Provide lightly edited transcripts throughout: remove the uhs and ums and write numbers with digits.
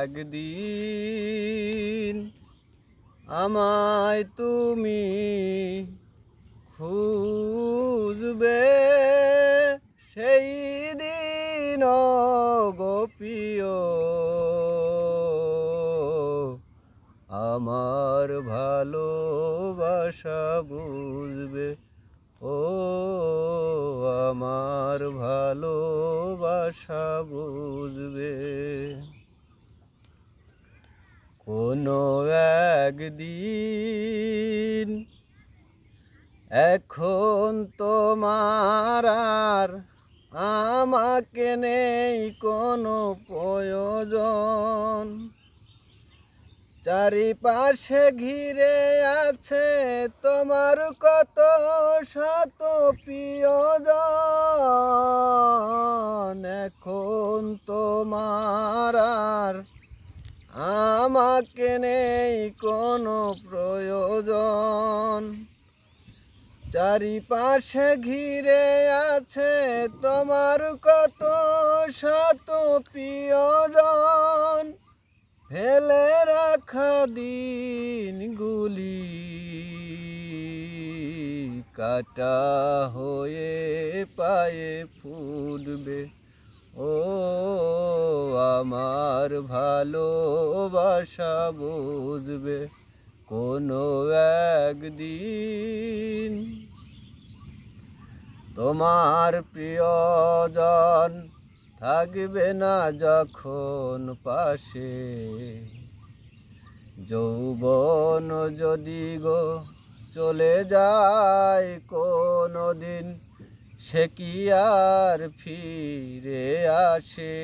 একদিন আমায় তুমি খুঁজবে, সেই দিন গো প্রিয় আমার ভালোবাসা বুঝবে, ও আমার ভালোবাসা বুঝবে। কোনো একদিন এখন তোমার আর আমাকে নেই কোনো প্রয়োজন, চারিপাশে ঘিরে আছে তোমার কত শত প্রিয়জন। এখন তোমার আর আমাকে নেই কোনো প্রয়োজন, চারিপাশে ঘিরে আছে তোমার কত শত প্রিয়জন। ফেলে রাখা দিনগুলি কাটা হয়ে পায়ে ফুটবে, ও আমার ভালোবাসা বুঝবে কোনো একদিন। তোমার প্রিয়জন থাকবে না যখন পাশে, যৌবন যদি গো চলে যায় কোনো দিন, সে কি আর ফিরে আসে?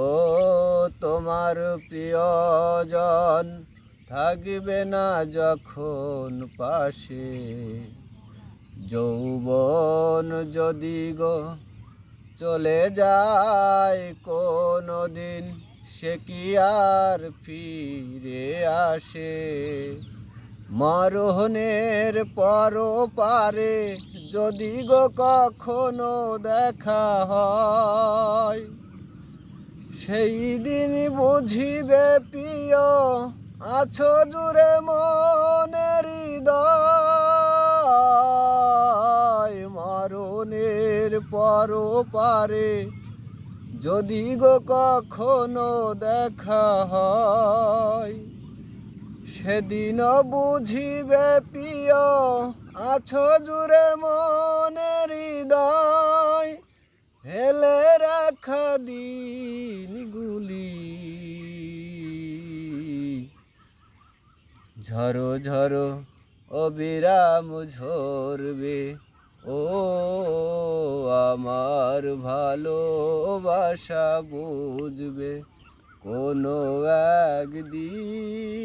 ও তোমার প্রিয়জন থাকবে না যখন পাশে, যৌবন যদি গো চলে যায় কোনো দিন, সে কি আর ফিরে আসে? মরণের পরপারে যদি গো কখনো দেখা হয়, সেই দিন বুঝিবে প্রিয় আছো জুড়ে মনের হৃদয়। মরণের পরপারে যদি গো কখনো দেখা হয়, সেদিন বুঝিবে প্রিয় আছো জুড়ে মনের হৃদয়। ফেলে রাখা দিনগুলি ঝড়ো ঝড়ো অবিরাম ঝরবে, ও আমার ভালোবাসা বুঝবে কোনো একদিন।